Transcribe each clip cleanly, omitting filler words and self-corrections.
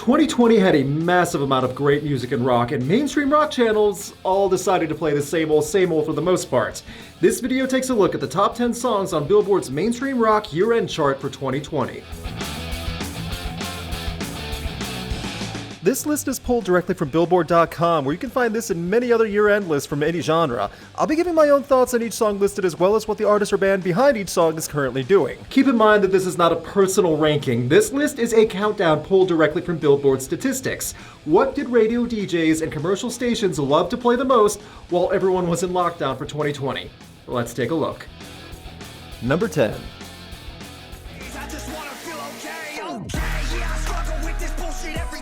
2020 had a massive amount of great music and rock, and mainstream rock channels all decided to play the same old for the most part. This video takes a look at the top 10 songs on Billboard's mainstream rock year-end chart for 2020. This list is pulled directly from Billboard.com, where you can find this and many other year-end lists from any genre. I'll be giving my own thoughts on each song listed as well as what the artist or band behind each song is currently doing. Keep in mind that this is not a personal ranking. This list is a countdown pulled directly from Billboard statistics. What did radio DJs and commercial stations love to play the most while everyone was in lockdown for 2020? Let's take a look. Number 10.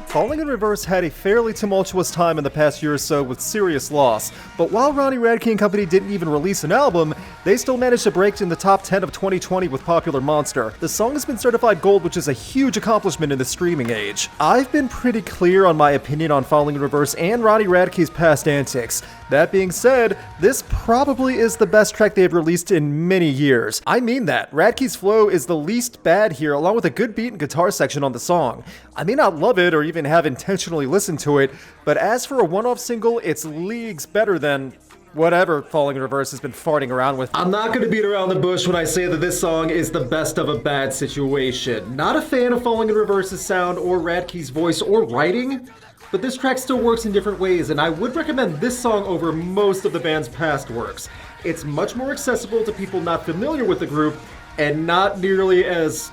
Falling in Reverse had a fairly tumultuous time in the past year or so with serious loss, but while Ronnie Radke and company didn't even release an album, they still managed to break in the top 10 of 2020 with Popular Monster. The song has been certified gold, which is a huge accomplishment in the streaming age. I've been pretty clear on my opinion on Falling in Reverse and Ronnie Radke's past antics. That being said, this probably is the best track they have released in many years. I mean that. Radke's flow is the least bad here, along with a good beat and guitar section on the song. I may not love it or even have intentionally listened to it, but as for a one-off single, it's leagues better than whatever Falling in Reverse has been farting around with. I'm not gonna beat around the bush when I say that this song is the best of a bad situation. Not a fan of Falling in Reverse's sound or Radke's voice or writing, but this track still works in different ways, and I would recommend this song over most of the band's past works. It's much more accessible to people not familiar with the group, and not nearly as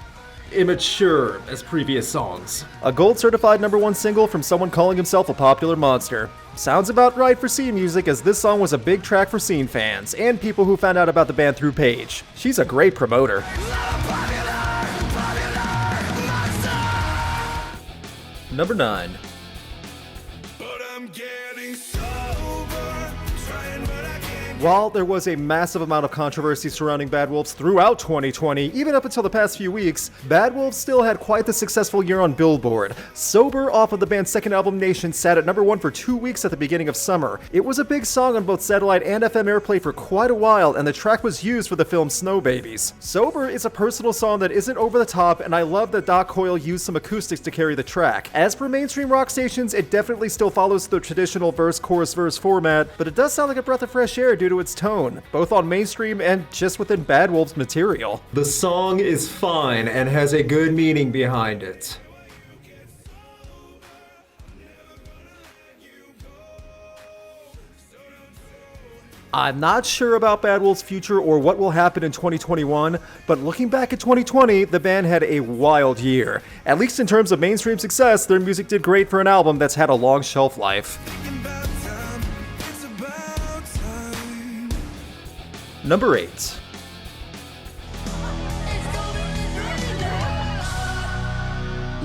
immature as previous songs. A gold certified #1 single from someone calling himself a popular monster. Sounds about right for scene music, as this song was a big track for scene fans, and people who found out about the band through Paige. She's a great promoter. Number 9. While there was a massive amount of controversy surrounding Bad Wolves throughout 2020, even up until the past few weeks, Bad Wolves still had quite the successful year on Billboard. Sober, off of the band's second album Nation, sat at #1 for 2 weeks at the beginning of summer. It was a big song on both satellite and FM airplay for quite a while, and the track was used for the film Snow Babies. Sober is a personal song that isn't over the top, and I love that Doc Coyle used some acoustics to carry the track. As for mainstream rock stations, it definitely still follows the traditional verse-chorus-verse format, but it does sound like a breath of fresh air due to its tone, both on mainstream and just within Bad Wolves material. The song is fine and has a good meaning behind it. I'm not sure about Bad Wolves' future or what will happen in 2021, but looking back at 2020, the band had a wild year. At least in terms of mainstream success, their music did great for an album that's had a long shelf life. Number 8.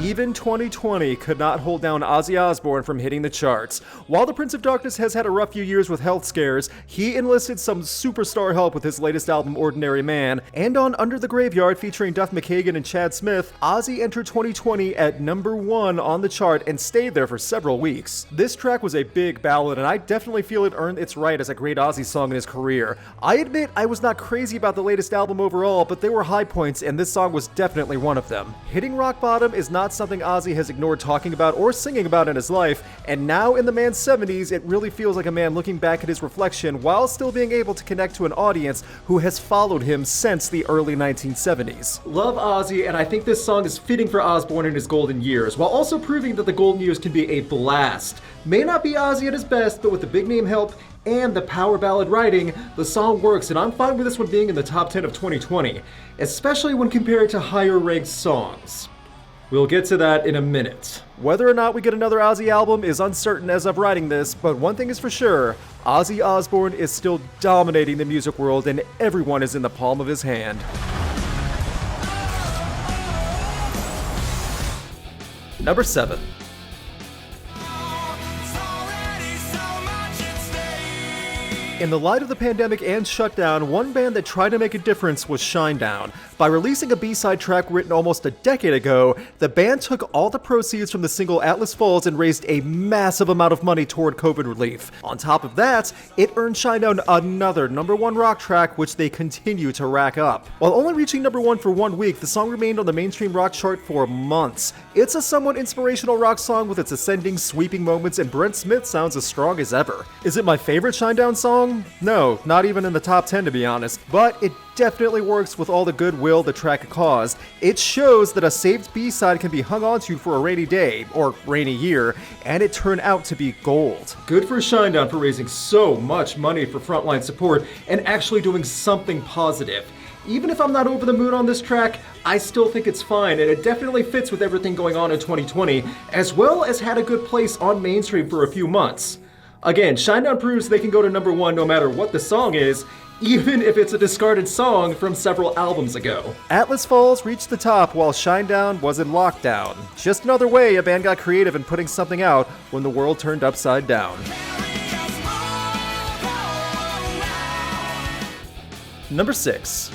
Even 2020 could not hold down Ozzy Osbourne from hitting the charts. While the Prince of Darkness has had a rough few years with health scares, he enlisted some superstar help with his latest album, Ordinary Man, and on Under the Graveyard featuring Duff McKagan and Chad Smith, Ozzy entered 2020 at #1 on the chart and stayed there for several weeks. This track was a big ballad, and I definitely feel it earned its right as a great Ozzy song in his career. I admit I was not crazy about the latest album overall, but there were high points, and this song was definitely one of them. Hitting rock bottom is not something Ozzy has ignored talking about or singing about in his life, and now in the man's 70s, it really feels like a man looking back at his reflection while still being able to connect to an audience who has followed him since the early 1970s. Love Ozzy, and I think this song is fitting for Osbourne in his golden years, while also proving that the golden years can be a blast. May not be Ozzy at his best, but with the big name help and the power ballad writing, the song works, and I'm fine with this one being in the top 10 of 2020, especially when compared to higher ranked songs. We'll get to that in a minute. Whether or not we get another Ozzy album is uncertain as of writing this, but one thing is for sure, Ozzy Osbourne is still dominating the music world and everyone is in the palm of his hand. Number 7. In the light of the pandemic and shutdown, one band that tried to make a difference was Shinedown. By releasing a B-side track written almost a decade ago, the band took all the proceeds from the single Atlas Falls and raised a massive amount of money toward COVID relief. On top of that, it earned Shinedown another #1 rock track, which they continue to rack up. While only reaching #1 for 1 week, the song remained on the mainstream rock chart for months. It's a somewhat inspirational rock song with its ascending, sweeping moments, and Brent Smith sounds as strong as ever. Is it my favorite Shinedown song? No, not even in the top 10 to be honest, but it definitely works with all the goodwill the track caused. It shows that a saved B-side can be hung onto for a rainy day, or rainy year, and it turned out to be gold. Good for Shinedown for raising so much money for frontline support and actually doing something positive. Even if I'm not over the moon on this track, I still think it's fine, and it definitely fits with everything going on in 2020, as well as had a good place on mainstream for a few months. Again, Shinedown proves they can go to #1 no matter what the song is, even if it's a discarded song from several albums ago. Atlas Falls reached the top while Shinedown was in lockdown. Just another way a band got creative in putting something out when the world turned upside down. Number 6.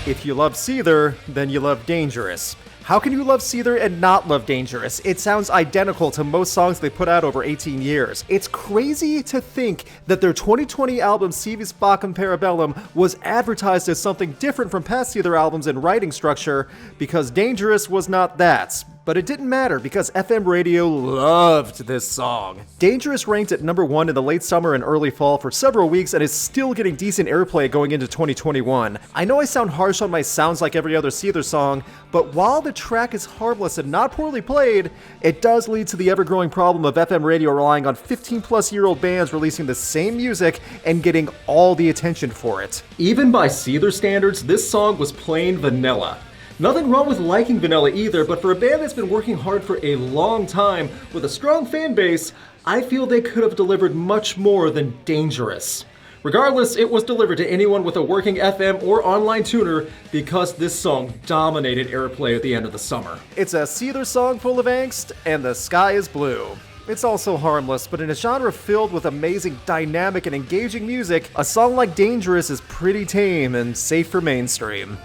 If you love Seether, then you love Dangerous. How can you love Seether and not love Dangerous? It sounds identical to most songs they put out over 18 years. It's crazy to think that their 2020 album Si Vis Pacem Parabellum was advertised as something different from past Seether albums in writing structure, because Dangerous was not that. But it didn't matter because FM radio loved this song. Dangerous ranked at #1 in the late summer and early fall for several weeks and is still getting decent airplay going into 2021. I know I sound harsh on my sounds like every other Seether song, but while the track is harmless and not poorly played, it does lead to the ever-growing problem of FM radio relying on 15-plus-year-old bands releasing the same music and getting all the attention for it. Even by Seether standards, this song was plain vanilla. Nothing wrong with liking vanilla either, but for a band that's been working hard for a long time with a strong fan base, I feel they could have delivered much more than Dangerous. Regardless, it was delivered to anyone with a working FM or online tuner because this song dominated airplay at the end of the summer. It's a Seether song full of angst, and the sky is blue. It's also harmless, but in a genre filled with amazing, dynamic, and engaging music, a song like Dangerous is pretty tame and safe for mainstream.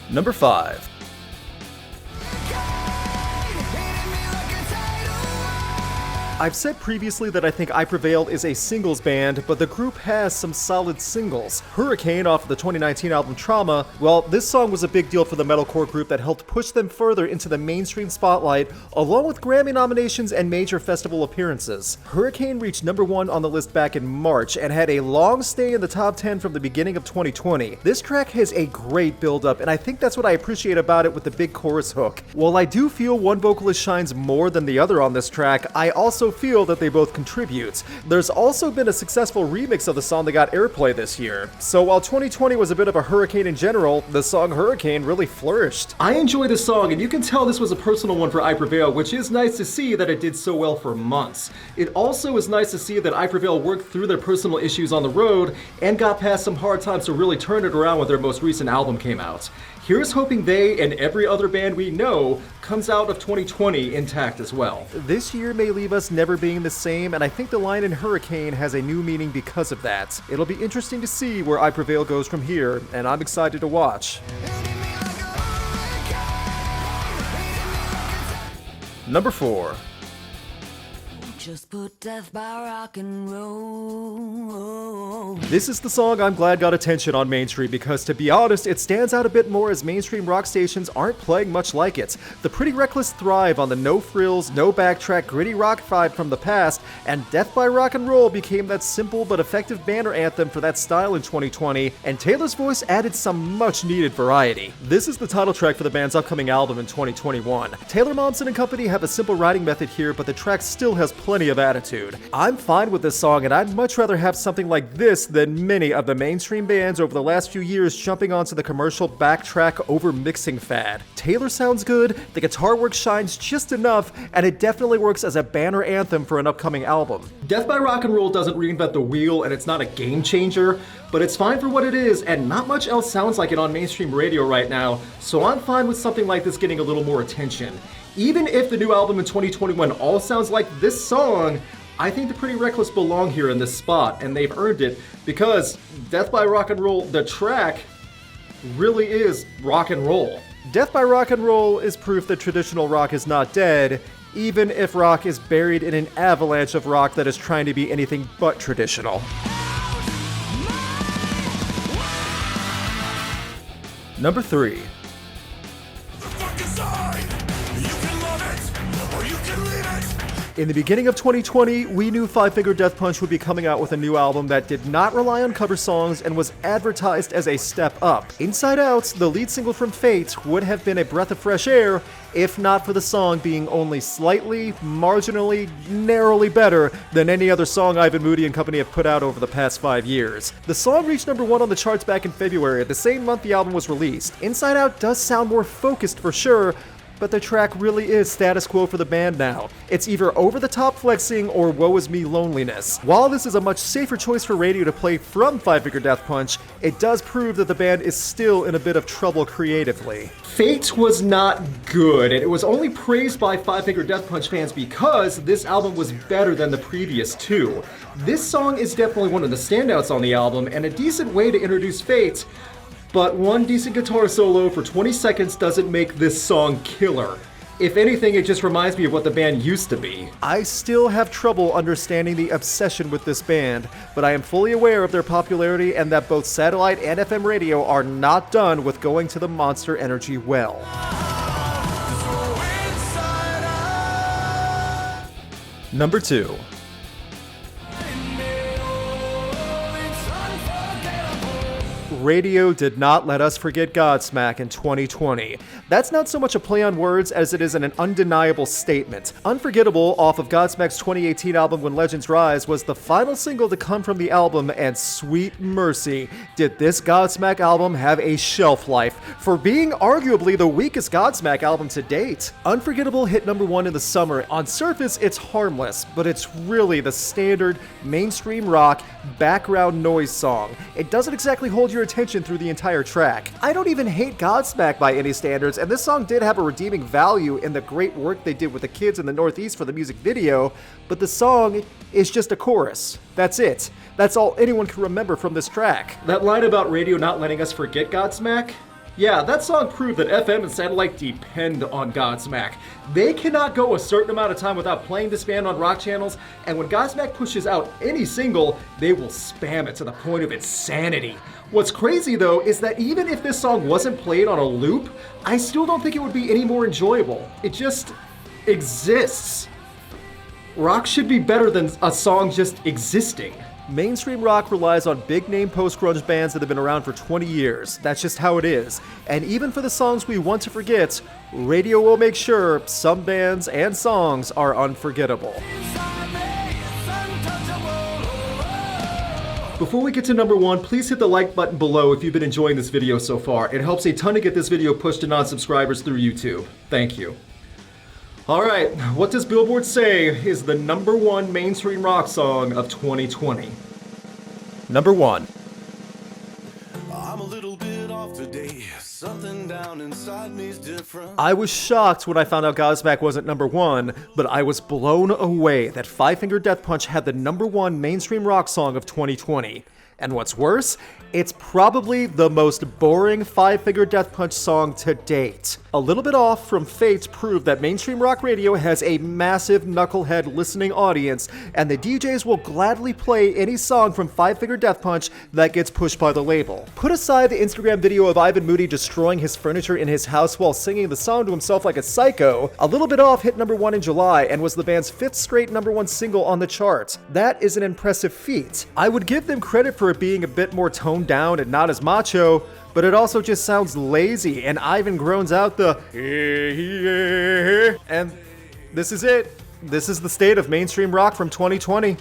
Number 5. I've said previously that I think Prevail is a singles band, but the group has some solid singles. Hurricane off of the 2019 album Trauma, well, this song was a big deal for the metalcore group that helped push them further into the mainstream spotlight, along with Grammy nominations and major festival appearances. Hurricane reached #1 on the list back in March and had a long stay in the top 10 from the beginning of 2020. This track has a great build-up, and I think that's what I appreciate about it with the big chorus hook. While I do feel one vocalist shines more than the other on this track, I also feel that they both contribute. There's also been a successful remix of the song that got airplay this year. So while 2020 was a bit of a hurricane in general, the song Hurricane really flourished. I enjoy this song, and you can tell this was a personal one for Prevail, which is nice to see that it did so well for months. It also is nice to see that Prevail worked through their personal issues on the road and got past some hard times to really turn it around when their most recent album came out. Here's hoping they and every other band we know comes out of 2020 intact as well. This year may leave us never being the same, and I think the line in Hurricane has a new meaning because of that. It'll be interesting to see where Prevail goes from here, and I'm excited to watch. Number 4. Just put death by rock and roll. This is the song I'm glad got attention on mainstream because, to be honest, it stands out a bit more as mainstream rock stations aren't playing much like it. The Pretty Reckless thrive on the no-frills, no-backtrack, gritty rock vibe from the past, and Death by Rock and Roll became that simple but effective banner anthem for that style in 2020, and Taylor's voice added some much-needed variety. This is the title track for the band's upcoming album in 2021. Taylor Momsen and company have a simple writing method here, but the track still has plenty plenty of attitude. I'm fine with this song, and I'd much rather have something like this than many of the mainstream bands over the last few years jumping onto the commercial backtrack over mixing fad. Taylor sounds good, the guitar work shines just enough, and it definitely works as a banner anthem for an upcoming album. Death by Rock and Roll doesn't reinvent the wheel, and it's not a game changer, but it's fine for what it is, and not much else sounds like it on mainstream radio right now, so I'm fine with something like this getting a little more attention. Even if the new album in 2021 all sounds like this song, I think the Pretty Reckless belong here in this spot, and they've earned it, because Death by Rock and Roll, the track, really is rock and roll. Death by Rock and Roll is proof that traditional rock is not dead, even if rock is buried in an avalanche of rock that is trying to be anything but traditional. Number 3. In the beginning of 2020, we knew Five Finger Death Punch would be coming out with a new album that did not rely on cover songs and was advertised as a step up. Inside Out, the lead single from Fate, would have been a breath of fresh air if not for the song being only slightly, marginally, narrowly better than any other song Ivan Moody and company have put out over the past 5 years. The song reached number 1 on the charts back in February, the same month the album was released. Inside Out does sound more focused for sure, but the track really is status quo for the band now. It's either over-the-top flexing or woe is me loneliness. While this is a much safer choice for radio to play from Five Finger Death Punch, it does prove that the band is still in a bit of trouble creatively. Fate was not good, and it was only praised by Five Finger Death Punch fans because this album was better than the previous two. This song is definitely one of the standouts on the album, and a decent way to introduce Fate, but one decent guitar solo for 20 seconds doesn't make this song killer. If anything, it just reminds me of what the band used to be. I still have trouble understanding the obsession with this band, but I am fully aware of their popularity and that both satellite and FM radio are not done with going to the Monster Energy well. Number 2. Radio did not let us forget Godsmack in 2020. That's not so much a play on words as it is an undeniable statement. Unforgettable, off of Godsmack's 2018 album When Legends Rise, was the final single to come from the album, and sweet mercy, did this Godsmack album have a shelf life for being arguably the weakest Godsmack album to date. Unforgettable hit number 1 in the summer. On surface, it's harmless, but it's really the standard mainstream rock background noise song. It doesn't exactly hold your attention through the entire track. I don't even hate Godsmack by any standards, and this song did have a redeeming value in the great work they did with the kids in the Northeast for the music video, but the song is just a chorus. That's it. That's all anyone can remember from this track. That line about radio not letting us forget Godsmack? Yeah, that song proved that FM and satellite depend on Godsmack. They cannot go a certain amount of time without playing this band on rock channels, and when Godsmack pushes out any single, they will spam it to the point of insanity. What's crazy though is that even if this song wasn't played on a loop, I still don't think it would be any more enjoyable. It just exists. Rock should be better than a song just existing. Mainstream rock relies on big-name post-grunge bands that have been around for 20 years. That's just how it is. And even for the songs we want to forget, radio will make sure some bands and songs are unforgettable. Before we get to number 1, please hit the like button below if you've been enjoying this video so far. It helps a ton to get this video pushed to non-subscribers through YouTube. Thank you. Alright, what does Billboard say is the number 1 mainstream rock song of 2020? Number 1. I'm a little bit off today. Something down inside me's different. I was shocked when I found out Godsmack wasn't number 1, but I was blown away that Five Finger Death Punch had the number 1 mainstream rock song of 2020. And what's worse, it's probably the most boring Five Finger Death Punch song to date. A little bit off from Fate's proved that mainstream rock radio has a massive knucklehead listening audience, and the DJs will gladly play any song from Five Finger Death Punch that gets pushed by the label. Put aside the Instagram video of Ivan Moody destroying his furniture in his house while singing the song to himself like a psycho, A Little Bit Off hit number 1 in July and was the band's 5th straight number 1 single on the chart. That is an impressive feat. I would give them credit for it being a bit more toned down and not as macho, but it also just sounds lazy, and Ivan groans out the and this is it. This is the state of mainstream rock from 2020.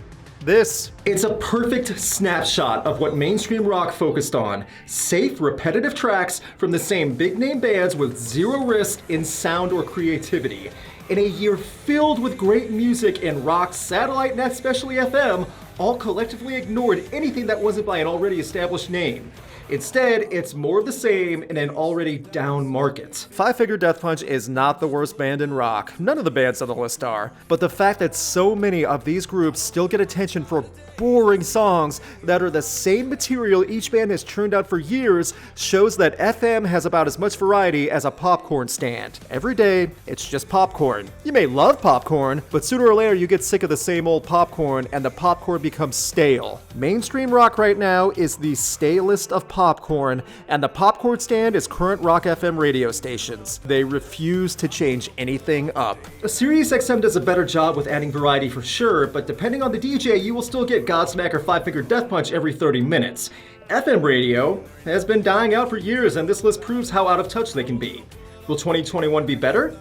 It's a perfect snapshot of what mainstream rock focused on. Safe, repetitive tracks from the same big-name bands with zero risk in sound or creativity. In a year filled with great music in rock, satellite, and especially FM, all collectively ignored anything that wasn't by an already established name. Instead, it's more of the same in an already down market. Five Finger Death Punch is not the worst band in rock. None of the bands on the list are. But the fact that so many of these groups still get attention for boring songs that are the same material each band has churned out for years shows that FM has about as much variety as a popcorn stand. Every day, it's just popcorn. You may love popcorn, but sooner or later you get sick of the same old popcorn and the popcorn becomes stale. Mainstream rock right now is the stalest of popcorn, and the popcorn stand is current rock FM radio stations. They refuse to change anything up. Sirius XM does a better job with adding variety for sure, but depending on the DJ, you will still get Godsmack or Five Finger Death Punch every 30 minutes. FM radio has been dying out for years, and this list proves how out of touch they can be. Will 2021 be better?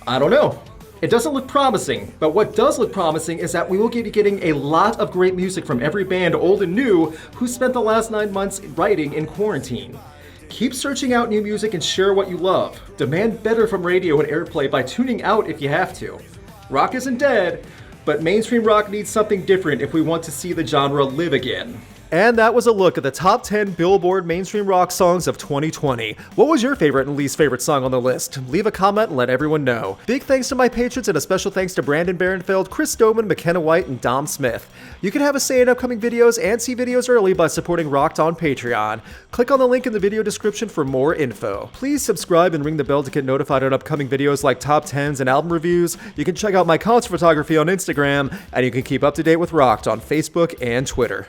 I don't know. It doesn't look promising, but what does look promising is that we will be getting a lot of great music from every band, old and new, who spent the last 9 months writing in quarantine. Keep searching out new music and share what you love. Demand better from radio and airplay by tuning out if you have to. Rock isn't dead, but mainstream rock needs something different if we want to see the genre live again. And that was a look at the top 10 Billboard Mainstream Rock Songs of 2020. What was your favorite and least favorite song on the list? Leave a comment and let everyone know. Big thanks to my patrons and a special thanks to Brandon Barenfeld, Chris Stoneman, McKenna White, and Dom Smith. You can have a say in upcoming videos and see videos early by supporting Rocked on Patreon. Click on the link in the video description for more info. Please subscribe and ring the bell to get notified on upcoming videos like top 10s and album reviews. You can check out my concert photography on Instagram, and you can keep up to date with Rocked on Facebook and Twitter.